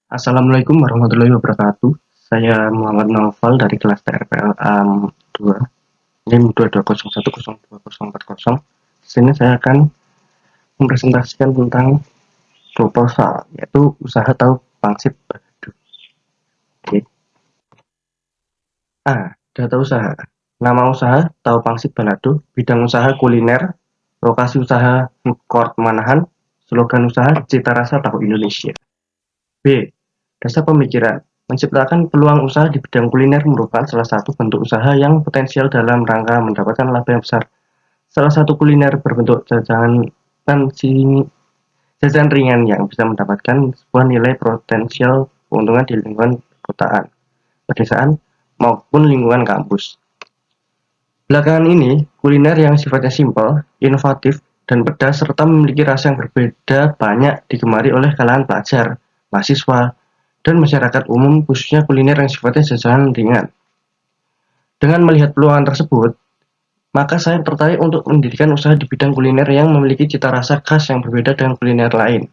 Assalamualaikum warahmatullahi wabarakatuh. Saya Muhammad Naufal dari kelas TRPL 2, NIM 22010240. Di sini saya akan mempresentasikan tentang proposal, yaitu usaha tahu pangsit balado. Oke. Data usaha. Nama usaha tahu pangsit balado, bidang usaha kuliner, lokasi usaha food court Manahan, slogan usaha cita rasa tahu Indonesia. B. Dasar pemikiran. Menciptakan peluang usaha di bidang kuliner merupakan salah satu bentuk usaha yang potensial dalam rangka mendapatkan laba yang besar. Salah satu kuliner berbentuk jajanan ringan yang bisa mendapatkan sebuah nilai potensial keuntungan di lingkungan perkotaan, pedesaan, maupun lingkungan kampus. Belakangan ini, kuliner yang sifatnya simpel, inovatif, dan pedas serta memiliki rasa yang berbeda banyak digemari oleh kalangan pelajar, mahasiswa, dan masyarakat umum, khususnya kuliner yang sifatnya jajanan ringan. Dengan melihat peluang tersebut, maka saya tertarik untuk mendirikan usaha di bidang kuliner yang memiliki cita rasa khas yang berbeda dengan kuliner lain.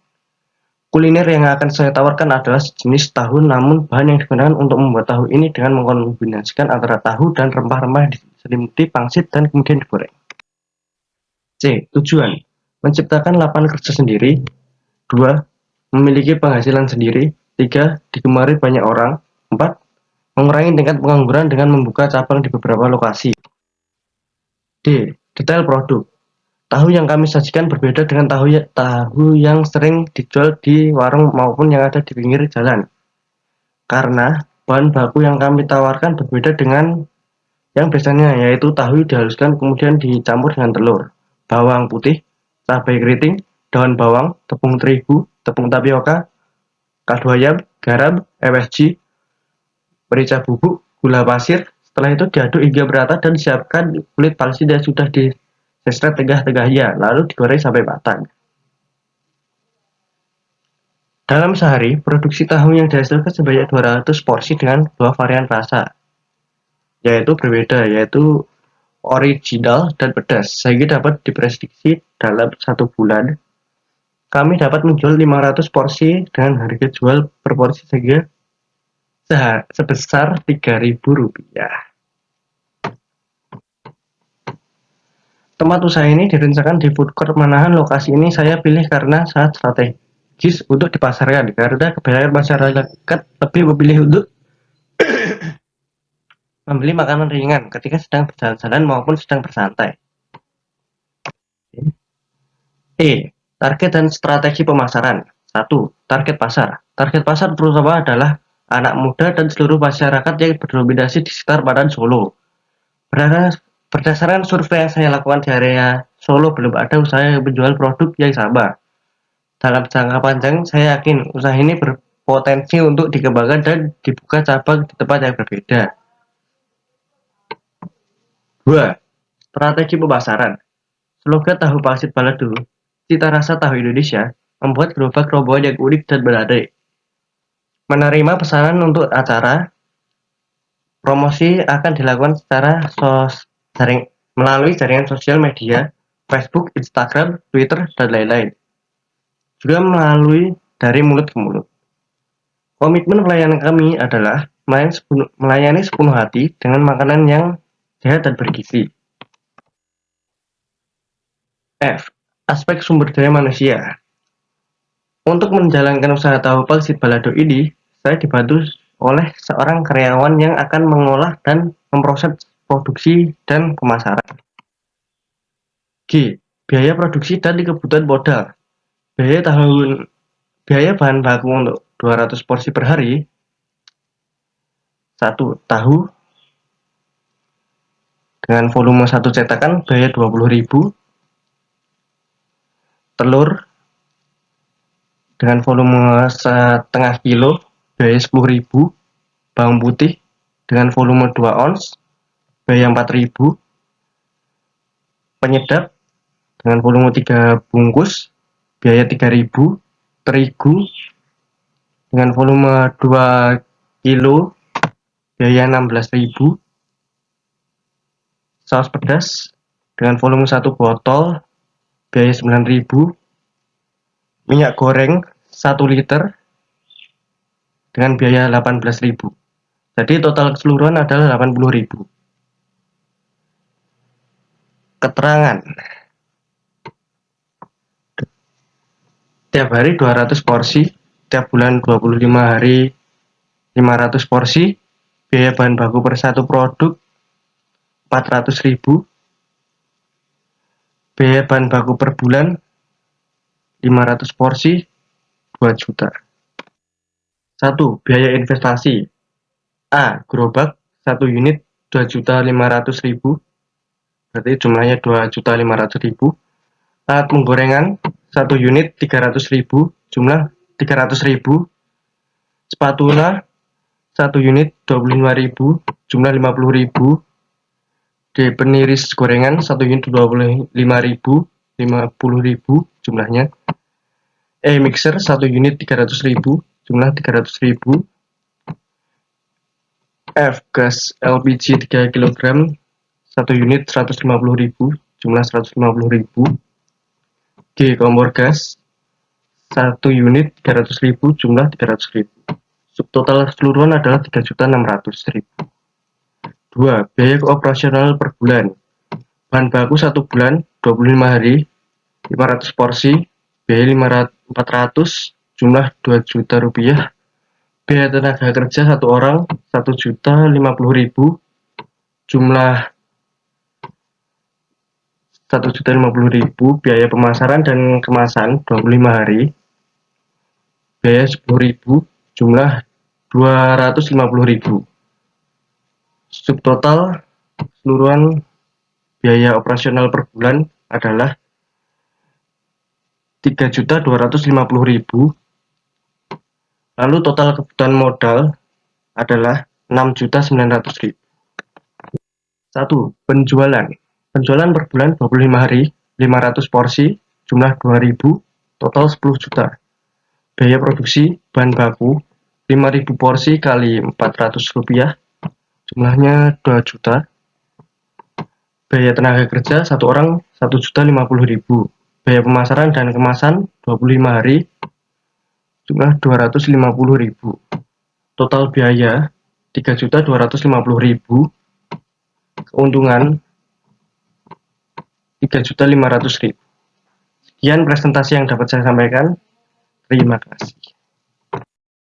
Kuliner yang akan saya tawarkan adalah sejenis tahu, namun bahan yang digunakan untuk membuat tahu ini dengan mengkombinasikan antara tahu dan rempah-rempah diselimuti pangsit dan kemudian digoreng. C. Tujuan: menciptakan lapangan kerja sendiri. 2. Memiliki penghasilan sendiri. 3. Digemari banyak orang. 4. Mengurangi tingkat pengangguran dengan membuka cabang di beberapa lokasi. D. Detail produk. Tahu yang kami sajikan berbeda dengan tahu yang sering dijual di warung maupun yang ada di pinggir jalan. Karena bahan baku yang kami tawarkan berbeda dengan yang biasanya, yaitu tahu dihaluskan kemudian dicampur dengan telur, bawang putih, cabai keriting, daun bawang, tepung terigu, tepung tapioka, kaldu ayam, garam, MSG, merica bubuk, gula pasir. Setelah itu diaduk hingga merata dan siapkan kulit pangsit yang sudah diseret tengah-tengahnya, lalu digoreng sampai matang. Dalam sehari, produksi tahu yang dihasilkan sebanyak 200 porsi dengan 2 varian rasa, yaitu berbeda, yaitu original dan pedas, sehingga dapat diprediksi dalam 1 bulan kami dapat menjual 500 porsi dengan harga jual per porsi sebesar Rp3.000. Tempat usaha ini direncanakan di food court Manahan. Lokasi ini saya pilih karena sangat strategis untuk dipasarkan, karena kebanyakan masyarakat lebih memilih untuk membeli makanan ringan ketika sedang berjalan-jalan maupun sedang bersantai. E. Target dan strategi pemasaran. 1. Target pasar. Target pasar terutama adalah anak muda dan seluruh masyarakat yang berdominasi di sekitar Manahan Solo. Berdasarkan survei yang saya lakukan di area Solo, belum ada usaha yang menjual produk yang sama. Dalam jangka panjang, saya yakin usaha ini berpotensi untuk dikembangkan dan dibuka cabang di tempat yang berbeda. 2. Strategi pemasaran. Slogan tahu pangsit balado, cita rasa tahu Indonesia, membuat gerobak rombongan yang unik dan menarik. Menerima pesanan untuk acara, promosi akan dilakukan secara melalui jaringan sosial media, Facebook, Instagram, Twitter, dan lain-lain. Juga melalui dari mulut ke mulut. Komitmen pelayanan kami adalah melayani sepenuh hati dengan makanan yang sehat dan bergizi. F. Aspek sumber daya manusia. Untuk menjalankan usaha tahu pangsit balado ini, saya dibantu oleh seorang karyawan yang akan mengolah dan memproses produksi dan pemasaran. G. Biaya produksi dan kebutuhan modal. Biaya bahan baku untuk 200 porsi per hari. 1. Tahu dengan volume 1 cetakan biaya 20.000. Telur dengan volume setengah kilo biaya 10.000. Bawang putih dengan volume 2 ons biaya 4.000. Penyedap dengan volume 3 bungkus biaya 3.000. Terigu dengan volume 2 kilo biaya 16.000. Saus pedas dengan volume 1 botol biaya 9.000. Minyak goreng 1 liter dengan biaya 18.000. Jadi total keseluruhan adalah 80.000. Keterangan. Tiap hari 200 porsi, tiap bulan 25 hari 500 porsi, biaya bahan baku per satu produk 400.000, biaya bahan baku per bulan 500 porsi 2 juta. 1. Biaya investasi. A. Gerobak 1 unit 2.500.000, berarti jumlahnya 2.500.000. Alat penggorengan 1 unit 300.000, jumlah 300.000. Spatula 1 unit 25.000, jumlah 50.000. D. Peniris gorengan 1 unit 25.000, 50.000 jumlahnya. E. Mixer 1 unit 300.000, jumlah 300.000. F. Gas LPG 3 kg 1 unit 150.000, jumlah 150.000. G. Kompor gas 1 unit 300.000, jumlah 300.000. Subtotal keseluruhan adalah 3.600.000. 2. Biaya operasional per bulan. Bahan baku 1 bulan 25 hari 500 porsi, biaya 400, jumlah 2 juta rupiah. Biaya tenaga kerja 1 orang 1.050.000, jumlah 1.050.000. Biaya pemasaran dan kemasan 25 hari, biaya 10.000, jumlah 250.000. Subtotal keseluruhan biaya operasional per bulan adalah 3.250.000. Lalu total kebutuhan modal adalah 6.900.000. 1. Penjualan. Penjualan per bulan 25 hari 500 porsi, jumlah 2.000, total 10 juta. Biaya produksi bahan baku 5.000 porsi kali 400 rupiah, jumlahnya 2 juta. Biaya tenaga kerja 1 orang 1.050.000. Biaya pemasaran dan kemasan 25 hari, jumlah 250.000. Total biaya 3.250.000. Keuntungan 3.500.000. Sekian presentasi yang dapat saya sampaikan. Terima kasih.